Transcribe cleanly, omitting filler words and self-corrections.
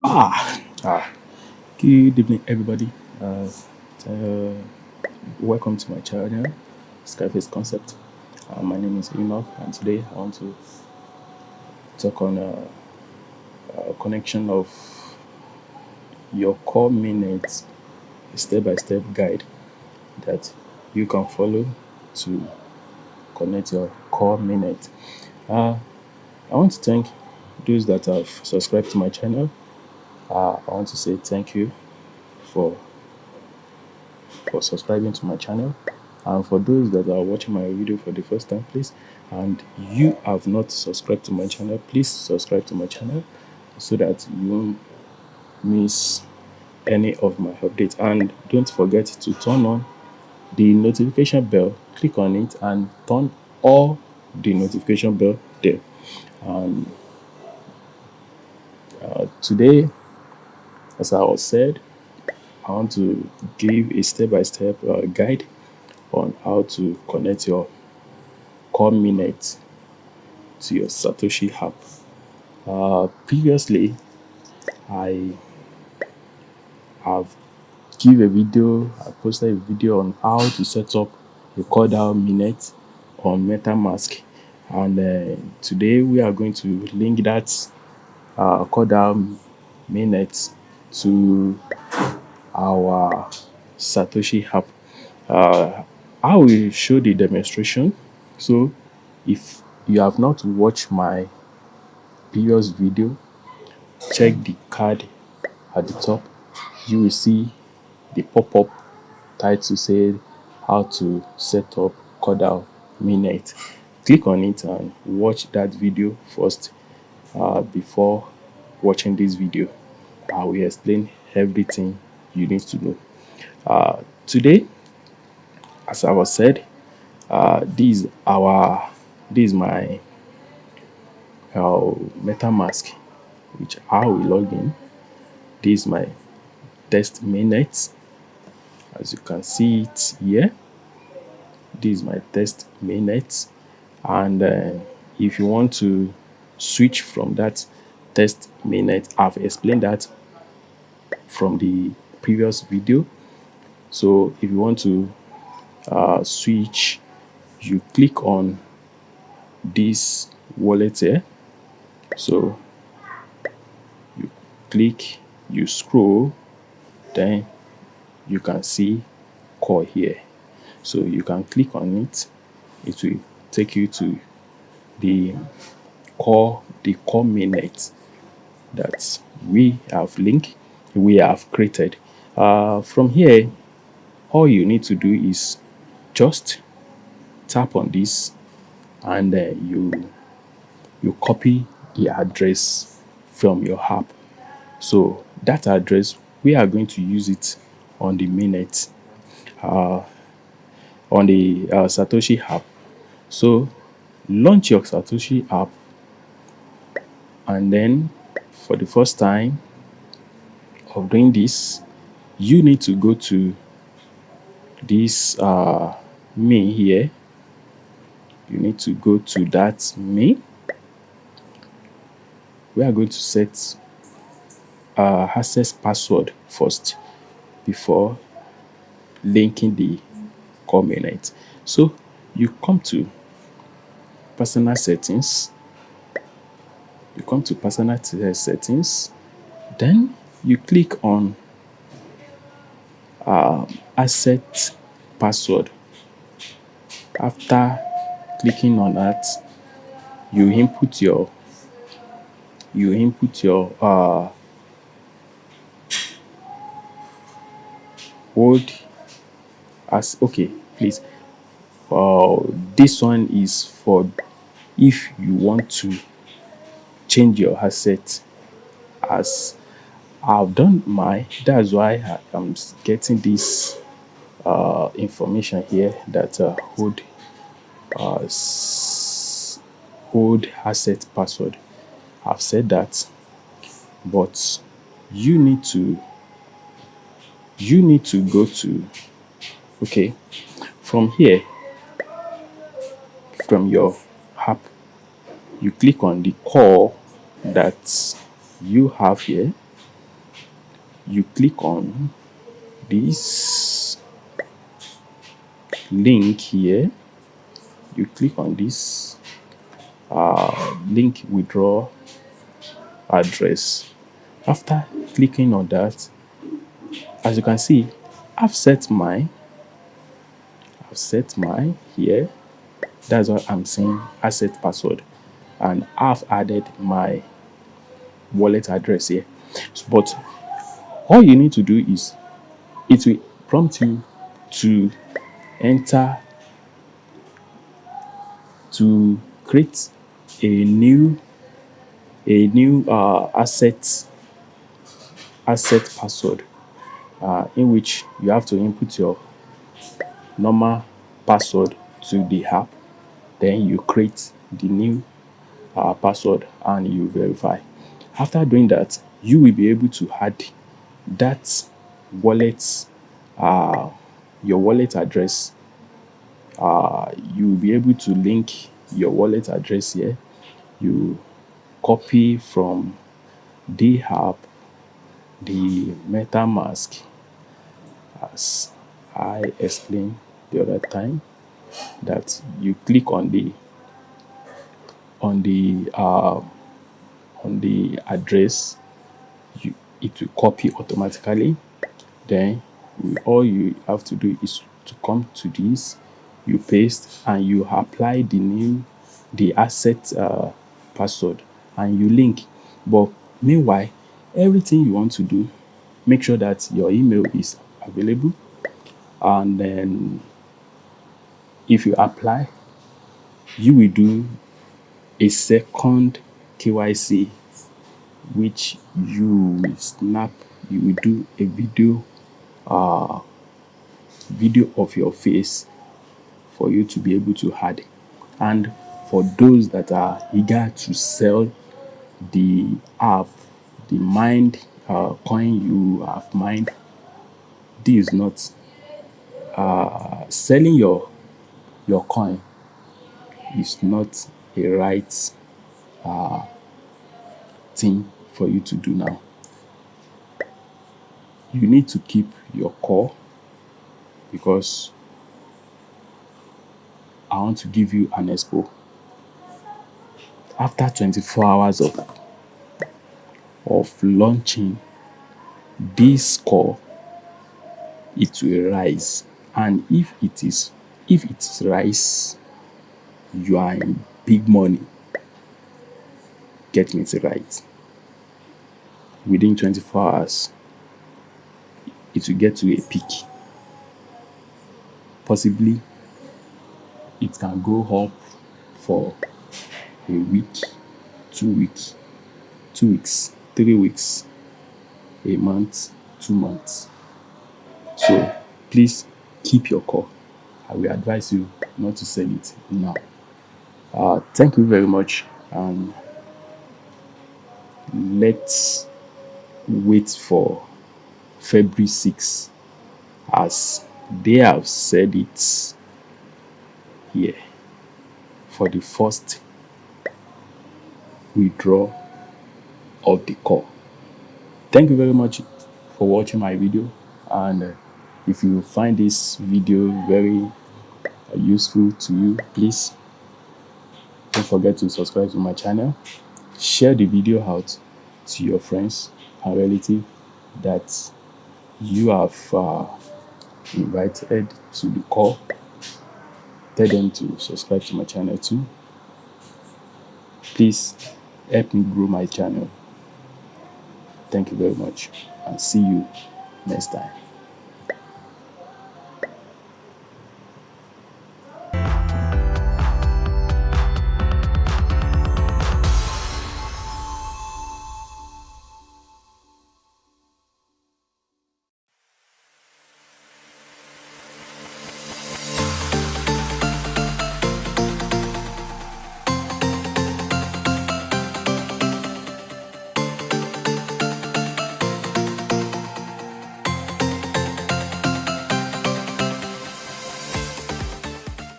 Ah, ah, good evening, everybody. Uh, Welcome to my channel, Skyeface Concept. My name is Enoch, and today I want to talk on a connection of your core minutes, a step-by-step guide that you can follow to connect your core minute. Uh, I want to thank those that have subscribed to my channel. I want to say thank you for subscribing to my channel. And for those that are watching my video for the first time, please, and you have not subscribed to my channel, please subscribe to my channel so that you won't miss any of my updates. And don't forget to turn on the notification bell, click on it and turn all the notification bell there. And today, as I was said, I want to give a step-by-step guide on how to connect your core minute to your Satoshi app. Previously, I have I posted a video on how to set up a CoreDao MainNet on MetaMask, and today we are going to link that CoreDao MainNet to our Satoshi app. I will show the demonstration. So, if you have not watched my previous video, check the card at the top. You will see the pop-up title say how to set up CoreDao MainNet. Click on it and watch that video first before watching this video. I will explain everything you need to know. Today, as I was said, this is my MetaMask, which I will log in. This is my test mainnet. As you can see it here, this is my test mainnet. And if you want to switch from that test mainnet, I've explained that from the previous video. So if you want to switch, you click on this wallet here. So you click, you scroll, then you can see core here. So you can click on it. It will take you to the core mainnet that we have created. From here, all you need to do is just tap on this, and you copy the address from your app. So that address, we are going to use it on the mainnet, on the Satoshi app. So launch your Satoshi app, and then for the first time of doing this, you need to go to this me here. You need to go to that me. We are going to set access password first before linking the core mainnet. So you come to personal settings. You come to personal settings. Then you click on asset password. After clicking on that, you input your old as okay, please. This one is for if you want to change your asset. As I've done mine, that's why I am getting this information here that hold asset password. I've said that, but you need to go to okay, from here, from your app, you click on the core that you have here. you click on this link here. You click on this link withdraw address. After clicking on that, as you can see, I've set mine. Here. That's what I'm saying, asset password. And I've added my wallet address here. But all you need to do is it will prompt you to enter to create a new asset password, in which you have to input your normal password to the app. Then you create the new password and you verify. After doing that, you will be able to add that wallet, your wallet address. You will be able to link your wallet address here. You copy from the app the MetaMask, as I explained the other time, that you click on on the uh, the address, it will copy automatically. Then all you have to do is to come to this, you paste and you apply the asset password and you link. But meanwhile, everything you want to do, make sure that your email is available. And then if you apply, you will do a second KYC, which you will snap, you will do a video of your face for you to be able to add. And for those that are eager to sell the app, the mined coin you have mined, this is not selling your coin is not a right thing for you to do now. You need to keep your core, because I want to give you an expo. After 24 hours of launching this core, it will rise. And if it rise, you are in big money. Get me right. Within 24 hours, it will get to a peak. Possibly, it can go up for a week, 2 weeks, 2 weeks, 3 weeks, a month, 2 months. So please keep your core. I will advise you not to sell it now. Thank you very much, and let's wait for February 6th, as they have said it here, for the first withdrawal of the core. Thank you very much for watching my video, and if you find this video very useful to you, please don't forget to subscribe to my channel. Share the video out to your friends and relatives that you have invited to the call. Tell them to subscribe to my channel too. Please help me grow my channel. Thank you very much, and see you next time.